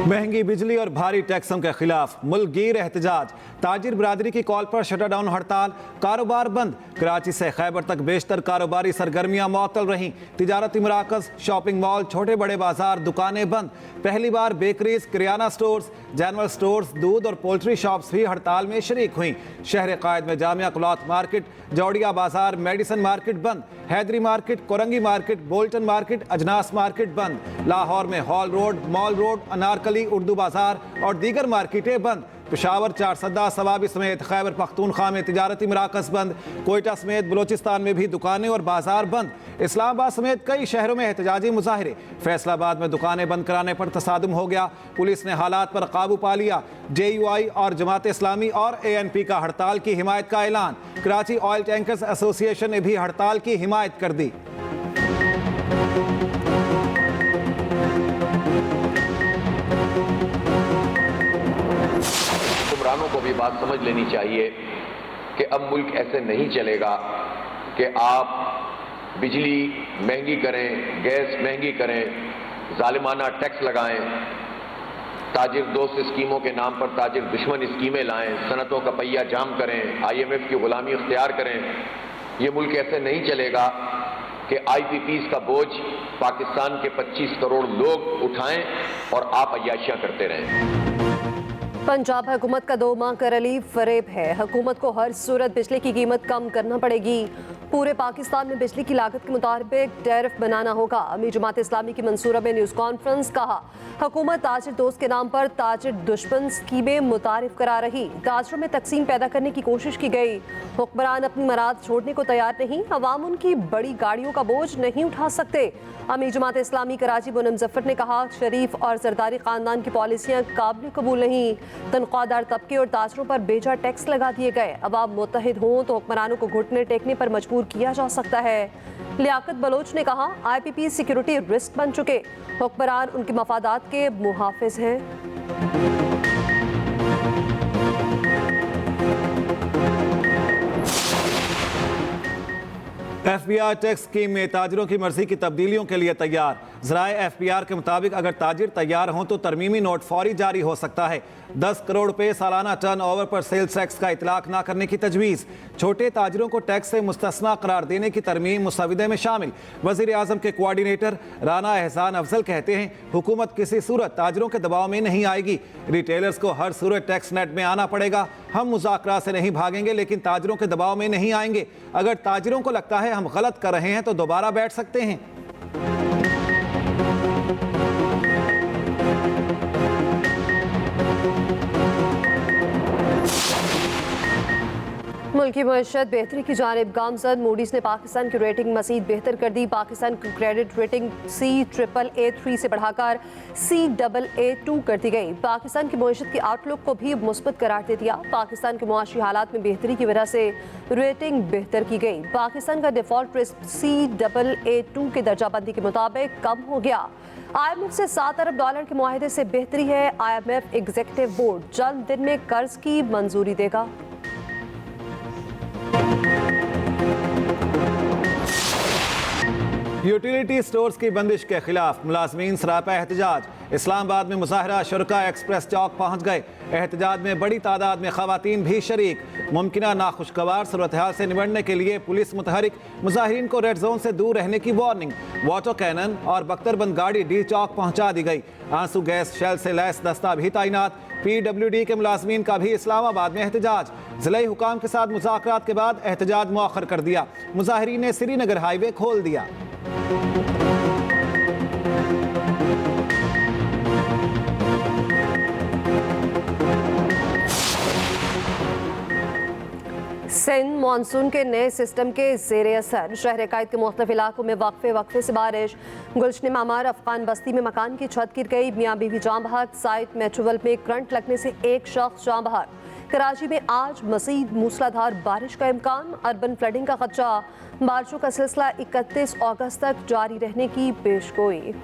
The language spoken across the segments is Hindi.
महंगी बिजली और भारी टैक्सों के खिलाफ मुल्क गिर एहतजाज। ताजिर बिरादरी की कॉल पर शटर डाउन हड़ताल, कारोबार बंद। कराची से खैबर तक बेशतर कारोबारी सरगर्मियां मुअत्तल रहीं। तिजारती मराकज, शॉपिंग मॉल, छोटे बड़े बाजार, दुकानें बंद। पहली बार बेकरीज, किराना स्टोर्स, जनरल स्टोर्स, दूध और पोल्ट्री शॉप्स भी हड़ताल में शरीक हुई। शहर कायद में जामिया क्लॉथ मार्केट, जौड़िया बाजार, मेडिसन मार्केट बंद। Hyderi market, Korangi market, Bolton market, Ajnas market बंद। लाहौर में hall road, mall road, Anarkali, Urdu Bazaar और दीगर मार्केटें बंद। पेशावर, चारसद्दा, सवाबी समेत खैबर पख्तूनख्वा में तिजारती मराकज बंद। कोयटा समेत बलोचिस्तान में भी दुकानें और बाजार बंद। इस्लामाबाद समेत कई शहरों में एहतजाजी मुजाहरे। फैसलाबाद में दुकानें बंद कराने पर तसादुम हो गया। पुलिस ने हालात पर काबू पा लिया। JUI और जमात इस्लामी और ANP का हड़ताल की हिमायत का ऐलान। कराची ऑयल टैंकर्स एसोसिएशन ने भी हड़ताल की हिमायत कर दी। हुक्मरानों को भी बात समझ लेनी चाहिए कि अब मुल्क ऐसे नहीं चलेगा कि आप बिजली महंगी करें, गैस महंगी करें, जालिमाना टैक्स लगाएं, ताजिर दोस्त स्कीमों के नाम पर ताजिर दुश्मन स्कीमें लाएं, सनतों का पहिया जाम करें, IMF की गुलामी इख्तियार करें। ये मुल्क ऐसे नहीं चलेगा कि IPPs का बोझ पाकिस्तान के 25 करोड़ लोग उठाएं और आप अय्याशियां करते रहें। पंजाब हुकूमत का 2 माह का रिलीफ फरेब है। हुकूमत को हर सूरत बिजली की कीमत कम करना पड़ेगी। पूरे पाकिस्तान में बिजली की लागत के मुताबिक टैरिफ बनाना होगा। अमीर जमात इस्लामी की मंसूरा में न्यूज़ कॉन्फ्रेंस। कहा हुकूमत ताजिर दोस्त के नाम पर ताजिर दुश्मन स्कीमें मुतारिफ करा रही। ताजरों में तकसीम पैदा करने की कोशिश की गई। हुक्मरान अपनी मराद छोड़ने को तैयार नहीं। अवाम उनकी बड़ी गाड़ियों का बोझ नहीं उठा सकते। अमीर जमात इस्लामी कराची बोनम जफर ने कहा शरीफ और जरदारी खानदान की पॉलिसियाँ काबिल कबूल नहीं। तनख्वाहदार तबके और ताजरों पर बेजा टैक्स लगा दिए गए। अवाम मुत्तहिद हों तो हुक्मरानों को घुटने टेकने पर मजबूर किया जा सकता है। लियाकत बलोच ने कहा IPP सिक्योरिटी रिस्क बन चुके। हुक्मरान उनके मफादात के मुहाफिज हैं। FBR टैक्स स्कीम में ताजिरों की मर्जी की तब्दीलियों के लिए तैयार। ज़राए FBR के मुताबिक अगर ताजिर तैयार हों तो तरमीमी नोट फौरी जारी हो सकता है। 10 करोड़ रुपए सालाना टर्न ओवर पर सेल्स टैक्स का इतलाक न करने की तजवीज़। छोटे ताजिरों को टैक्स से मुस्तस्ना करार देने की तरमीम मुसविदे में शामिल। वज़ीर आज़म के कोऑर्डिनेटर राना एहसान अफजल कहते हैं हुकूमत किसी सूरत ताजिरों के दबाव में नहीं आएगी। रिटेलर्स को हर सूरत टैक्स नेट में आना पड़ेगा। हम मुज़ाकरा से नहीं भागेंगे लेकिन ताजिरों के दबाव में नहीं आएंगे। अगर ताजिरों को लगता है हम गलत कर रहे हैं तो दोबारा बैठ सकते हैं। मुल्क की मईशत बेहतरी की जानिब गामजद। मूडीज ने पाकिस्तान की रेटिंग मज़ीद बेहतर कर दी। पाकिस्तान की क्रेडिट रेटिंग CAAA3 से बढ़ाकर CAA2 कर दी गई। पाकिस्तान की मईशत की आउटलुक को भी मुस्बत करार दे दिया। पाकिस्तान के मुआशी हालात में बेहतरी की वजह से रेटिंग बेहतर की गई। पाकिस्तान का डिफॉल्ट रिस्क CAA2 के दर्जाबंदी के मुताबिक कम हो गया। IMF से $7 अरब के मुआहदे से बेहतरी है। IMF एग्जीक्यूटिव बोर्ड चंद दिन में कर्ज की मंजूरी देगा। यूटिलिटी स्टोर्स की बंदिश के खिलाफ मुलाजमीन सरापा एहतजाज। इस्लामाबाद में मुजाहरा शुरका एक्सप्रेस चौक पहुंच गए। एहतजाज में बड़ी तादाद में खवातीन भी शरीक। मुमकिना नाखुशगवार सूरत हाल से निपटने के लिए पुलिस मुतहरिक। मुजाहिरीन को रेड जोन से दूर रहने की वार्निंग। वाटर कैनन और बख्तरबंद गाड़ी डी चौक पहुंचा दी गई। आंसू गैस शेल से लैस दस्ता भी तैनात। PWD के मुलाजमीन का भी इस्लामाबाद में एहतजाज। जिला हुकाम के साथ मुज़ाकरात के बाद एहतजाज मौखर कर दिया। मुजाहिरीन ने श्रीनगर हाईवे खोल दिया। सिंध मानसून के नए सिस्टम के ज़ेरे असर। शहर कायद के मुख्तलिफ इलाकों में वक्फे से बारिश। गुलशन मामार अफगान बस्ती में मकान की छत गिर गई। मियाँ बीवी जाँ बहक। साइट मेट्रोवल में करंट लगने से एक शख्स जाँ बहक। कराची में आज मज़ीद मूसलाधार बारिश का इम्कान। अर्बन फ्लडिंग का खदशा। बारिशों का सिलसिला 31 अगस्त तक जारी रहने की पेशगोई।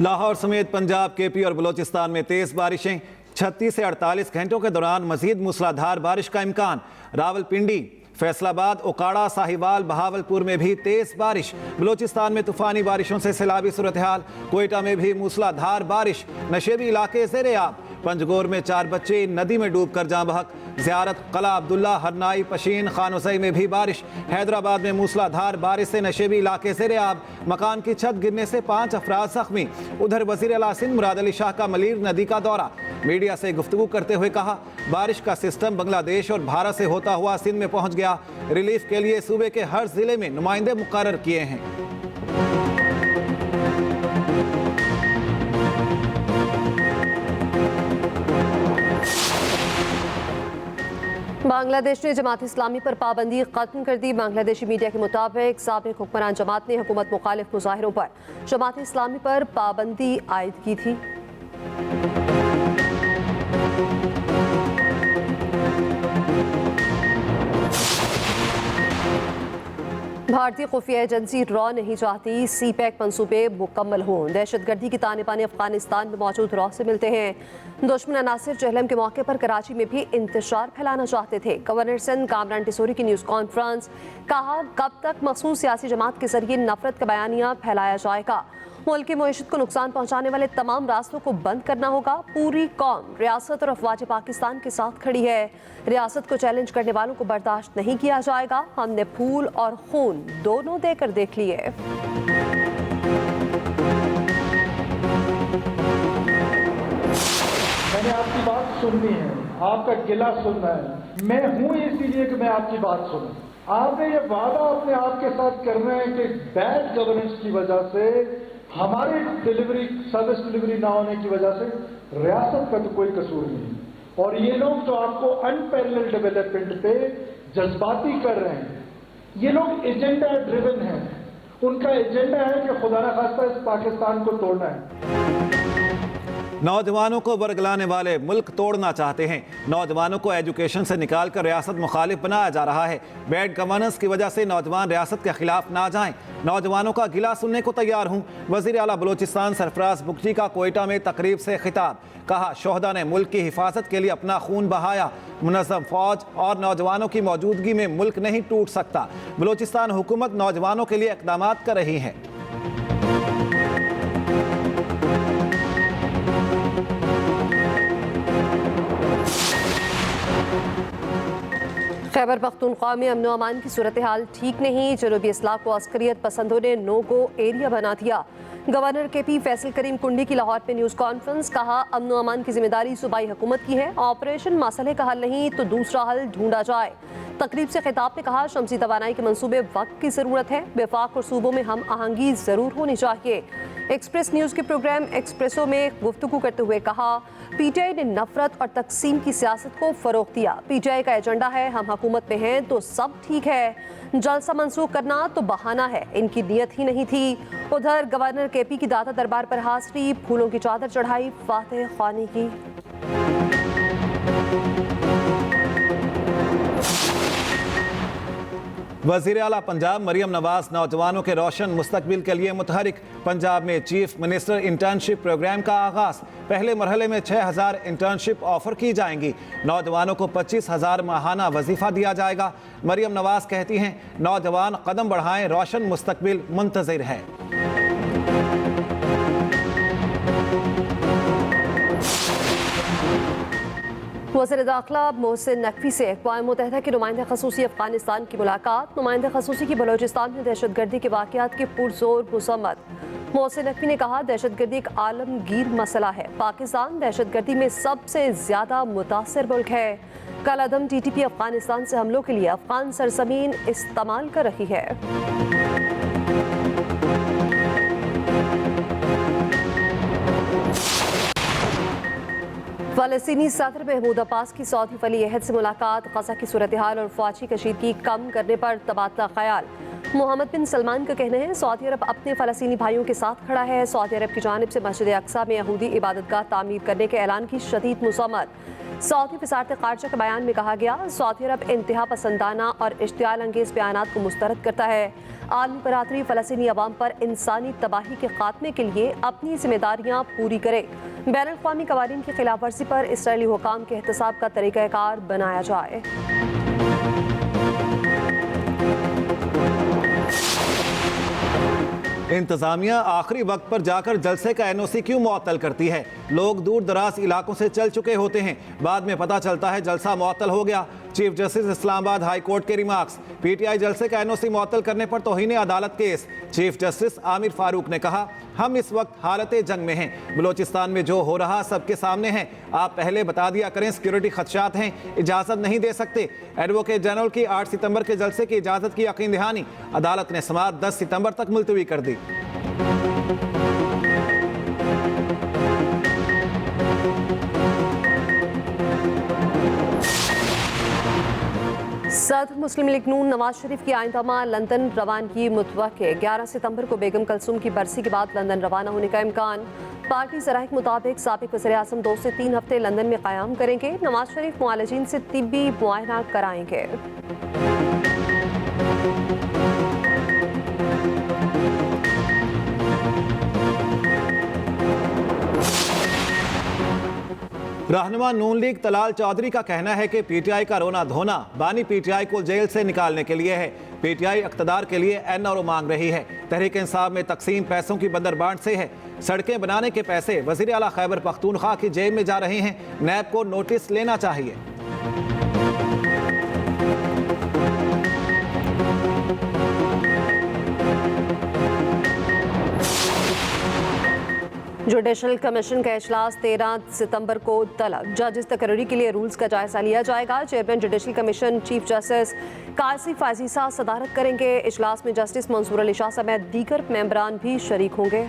लाहौर समेत पंजाब, KP और बलोचिस्तान में तेज बारिशें। 36 से 48 घंटों के दौरान मजीद मूसलाधार बारिश का इम्कान। रावलपिंडी, फैसलाबाद, ओकाड़ा, साहिवाल, बहावलपुर में भी तेज बारिश। बलूचिस्तान में तूफानी बारिशों से सैलाबी सूरत हाल। कोयटा में भी मूसलाधार बारिश। नशेबी इलाके ज़ेर-ए-आब। पंजगोर में 4 बच्चे नदी में डूबकर जाँ बहक। ज़ियारत कला अब्दुल्ला, हरनाई, पशीन, खानुसई में भी बारिश। हैदराबाद में मूसलाधार बारिश से नशेबी इलाके ज़ेर-ए-आब। मकान की छत गिरने से 5 अफराद जख्मी। उधर वज़ीर आला सिंध मुराद अली शाह का मलीर नदी का दौरा। मीडिया से गुफ्तगू करते हुए कहा, बारिश का सिस्टम बांग्लादेश और भारत से होता हुआ सिंध में पहुंच गया। रिलीफ के लिए सूबे के हर जिले में नुमाइंदे मुकर्रर किए हैं। बांग्लादेश ने जमात इस्लामी पर पाबंदी खत्म कर दी। बांग्लादेशी मीडिया के मुताबिक साबिक हुक्मरान जमात ने हुकूमत मुखालिफ मुजाहिरों पर जमात इस्लामी पर पाबंदी आयद की थी। भारतीय खुफिया एजेंसी रॉ नहीं चाहती सी-पैक मंसूबे मुकम्मल हों। दहशतगर्दी की ताने बाने अफगानिस्तान में मौजूद रॉ से मिलते हैं। दुश्मन अनासिर चहलम के मौके पर कराची में भी इंतशार फैलाना चाहते थे। गवर्नर सिंध कामरान टिसोरी की न्यूज़ कॉन्फ्रेंस। कहा, कब तक मखसूस सियासी जमात के जरिए नफरत का बयानिया फैलाया जाएगा। मुल्क की मईशत को नुकसान पहुंचाने वाले तमाम रास्तों को बंद करना होगा। पूरी कौम रियासत और अफवाज पाकिस्तान के साथ खड़ी है। रियासत को चैलेंज करने वालों को बर्दाश्त नहीं किया जाएगा। हमने फूल और खून दोनों देकर देख लिए। मैंने आपकी बात सुननी है, आपका गिला सुनना है। मैं हूं इसीलिए कि मैं आपकी बात सुनूं। आपने ये वादा अपने आप के साथ करना है कि बैड गवर्नेंस की वजह से, हमारी सर्विस डिलीवरी ना होने की वजह से रियासत का तो कोई कसूर नहीं। और ये लोग जो आपको अनपैरेलल डेवलपमेंट पे जज्बाती कर रहे हैं, ये लोग एजेंडा ड्रिवन हैं। उनका एजेंडा है कि खुदा ना खास्ता इस पाकिस्तान को तोड़ना है। नौजवानों को बरगलाने वाले मुल्क तोड़ना चाहते हैं। नौजवानों को एजुकेशन से निकालकर रियासत मुखालिफ बनाया जा रहा है। बैड गवर्नेंस की वजह से नौजवान रियासत के खिलाफ ना जाएं। नौजवानों का गिला सुनने को तैयार हूँ। वज़ीर आला बलूचिस्तान सरफराज बुगटी का कोयटा में तकरीब से खिताब। कहा, शोहदा ने मुल्क की हिफाजत के लिए अपना खून बहाया। मुनज़्ज़म फौज और नौजवानों की मौजूदगी में मुल्क नहीं टूट सकता। बलूचिस्तान हुकूमत नौजवानों के लिए इक़दाम कर रही है। खैबर पख्तूनख्वा में अमन अमान की सूरत हाल ठीक नहीं। जनूबी इस्लाह को अस्करियत पसंदों ने नो गो एरिया बना दिया। गवर्नर के-पी फैसल करीम कुंडी की लाहौर में न्यूज़ कॉन्फ्रेंस। कहा, अमन अमान की जिम्मेदारी सूबाई हुकूमत की है। ऑपरेशन मसले का हल नहीं तो दूसरा हल ढूंढा जाए। तकरीब से खिताब में कहा, शमसी तवानाई के मंसूबे वक्त की ज़रूरत है। वफाक और सूबों में हम आहंगी ज़रूर होनी चाहिए। एक्सप्रेस न्यूज़ के प्रोग्राम एक्सप्रेसो में गुफ्तगू करते हुए कहा, पीटीआई ने नफरत और तकसीम की सियासत को फ़रोग़ दिया। पीटीआई का एजेंडा है हम हुकूमत में हैं तो सब ठीक है, जलसा मंसूख करना तो बहाना है। इनकी नीयत ही नहीं थी। उधर गवर्नर के-पी की दाता दरबार पर हाज़री, फूलों की चादर चढ़ाई, फातिह ख्वानी की। वज़ीर आला पंजाब मरियम नवाज नौजवानों के रोशन मुस्तकबिल के लिए मुतहरिक। पंजाब में चीफ मिनिस्टर इंटर्नशिप प्रोग्राम का आगाज़। पहले मरहले में 6000 इंटर्नशिप ऑफर की जाएंगी। नौजवानों को 25,000 माहाना वजीफा दिया जाएगा। मरियम नवाज कहती हैं, नौजवान कदम बढ़ाएं, रोशन मुस्तकबिल मुंतज़िर है। वज़ीर दाखिला मोहसिन नकवी से अक़वाम मुत्तहिदा के नुमाइंदे ख़ुसूसी अफ़गानिस्तान की मुलाकात। नुमाइंदे ख़ुसूसी की बलूचिस्तान में दहशतगर्दी के वाक़यात की पुरज़ोर मज़म्मत। मोहसिन नकवी ने कहा, दहशतगर्दी एक आलमगीर मसला है। पाकिस्तान दहशतगर्दी में सबसे ज़्यादा मुतासिर मुल्क है। कल अदम TTP अफ़गानिस्तान से हमलों के लिए अफ़गान सरज़मीन इस्तेमाल कर रही है। फ़लस्तीनी सदर महमूद अब्बास की सऊदी वली अहद से मुलाकात। ग़ज़ा की सूरत हाल और फ़ौजी कशीदगी कम करने पर तबादला ख्याल। मोहम्मद बिन सलमान का कहना है, सऊदी अरब अपने फ़लस्तीनी भाइयों के साथ खड़ा है। सऊदी अरब की जानिब से मस्जिद अक्सा में यहूदी इबादतगाह तामीर करने के ऐलान की शदीद मुज़म्मत। सऊदी वज़ारत ख़ारिजा के बयान में कहा गया, सऊदी अरब इंतहा पसंदाना और इश्तियाल अंगेज़ बयानात को मुस्तरद करता है। आलमी बरादरी फ़लस्तीनी अवाम पर इंसानी तबाही के खात्मे के लिए अपनी जिम्मेदारियाँ पूरी करे। बैनुल-अक़वामी क़वानीन की खिलाफ वर्जी पर इसराइली हुकाम के एहतसाब का तरीक़ाकार बनाया जाए। इंतजामिया आखिरी वक्त पर जाकर जलसे का एनओसी क्यों मुअत्तल करती है? लोग दूर दराज इलाकों से चल चुके होते हैं, बाद में पता चलता है जलसा मुअत्तल हो गया। Chief justice Islamabad high court के रिमार्क्स। पीटीआई जलसे का एनओसी मुअत्तल करने पर तौहीन अदालत case. Chief justice Aamir Farooq ने कहा, हम इस वक्त हालत जंग में हैं। बलोचिस्तान में जो हो रहा सबके सामने है। आप पहले बता दिया करें, सिक्योरिटी खदशात हैं, इजाजत नहीं दे सकते। एडवोकेट जनरल की 8 सितंबर के जलसे की इजाजत की यकीन दहानी। अदालत ने समाअत 10 सितंबर तक मुलतवी कर दी। सदर मुस्लिम लीग नून नवाज शरीफ की आइंदा माह लंदन रवानगी मुतवक्के। 11 सितंबर को बेगम कलसूम की बरसी के बाद लंदन रवाना होने का इम्कान। पार्टी ज़राए के मुताबिक साबिक वज़ीर-ए-आज़म 2 से 3 हफ्ते लंदन में क़याम करेंगे। नवाज शरीफ मुआलिजीन से तिब्बी मुआयना कराएंगे। रहनुमा नून लीग तलाल चौधरी का कहना है कि पीटीआई का रोना धोना बानी पीटीआई को जेल से निकालने के लिए है। पीटीआई इक़्तिदार के लिए एनआरओ मांग रही है। तहरीक इंसाफ में तकसीम पैसों की बंदरबांट से है। सड़कें बनाने के पैसे वज़ीर आला खैबर पख्तूनख्वा की जेब में जा रहे हैं। नैब को नोटिस लेना चाहिए। जुडिशल कमीशन का इजलास 13 सितंबर को तलब। जजेस तकरीरी के लिए रूल्स का जायजा लिया जाएगा। Chairman judicial commission chief justice काजी फाजीसा सदारत करेंगे। इजलास में जस्टिस मंसूर अली शाह समेत दीगर मेंबरान भी शरीक होंगे।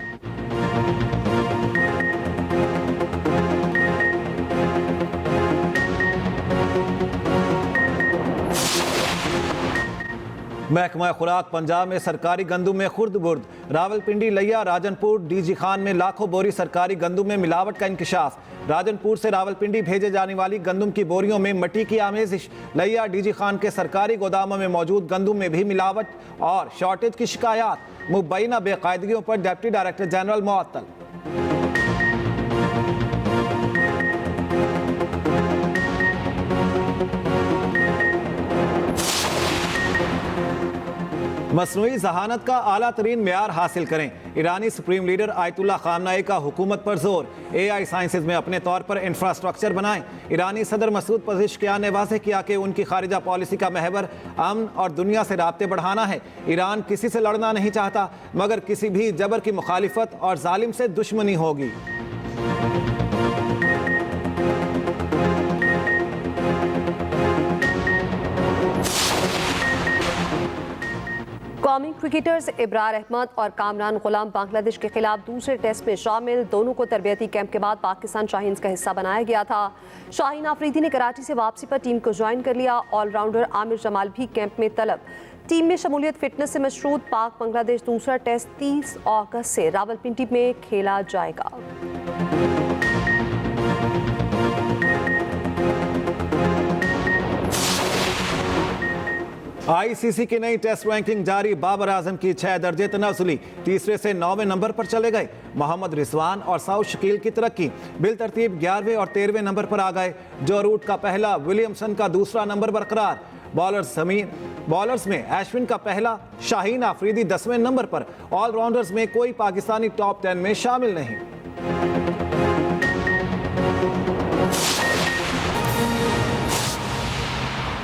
महकमा खुराक पंजाब में सरकारी गंदुम में खुर्द बुर्द। रावलपिंडी, लिया, राजनपुर, डीजी खान में लाखों बोरी सरकारी गंदुम में मिलावट का इंकशाफ। राजनपुर से रावलपिंडी भेजे जाने वाली गंदुम की बोरियों में मिट्टी की आमेजिश। लिया, डीजी खान के सरकारी गोदामों में मौजूद गंदुम में भी मिलावट और शॉर्टेज की शिकायत। मुबैना बेकायदगियों पर डिप्टी डायरेक्टर जनरल मुअत्तल। मसनूई जहानत का आला तरीन मेयार हासिल करें। ईरानी सुप्रीम लीडर आयतुल्ला खामनाई का हुकूमत पर जोर। AI साइंसेज में अपने तौर पर इंफ्रास्ट्रक्चर बनाएं। ईरानी सदर मसूद पज़ेश्कियान ने वाज़ेह किया कि उनकी खारिजा पॉलिसी का महवर अमन और दुनिया से राब्ते बढ़ाना है। ईरान किसी से लड़ना नहीं चाहता, मगर किसी भी जबर की मुखालिफत और जालिम से दुश्मनी होगी। कौमी क्रिकेटर्स इब्रार अहमद और कामरान गुलाम बांग्लादेश के खिलाफ दूसरे टेस्ट में शामिल। दोनों को तरबियती कैंप के बाद पाकिस्तान शाहीन्स का हिस्सा बनाया गया था। शाहीन आफरीदी ने कराची से वापसी पर टीम को ज्वाइन कर लिया। ऑलराउंडर आमिर जमाल भी कैंप में तलब। टीम में शमूलियत फिटनेस से मशरूत। पाक बांग्लादेश दूसरा टेस्ट 30 अगस्त से रावलपिंडी में खेला जाएगा। ICC की नई टेस्ट रैंकिंग जारी। बाबर आजम की 6 दर्जे तनाजुली, तीसरे से 9वें नंबर पर चले गए। मोहम्मद रिजवान और साउथ शकील की तरक्की बिल तरतीब 11वें और 13वें नंबर पर आ गए। जो रूट का पहला, विलियमसन का दूसरा नंबर बरकरार। बॉलर्स में अश्विन का पहला, शाहीन आफरीदी 10वें नंबर पर। ऑलराउंडर्स में कोई पाकिस्तानी टॉप 10 में शामिल नहीं।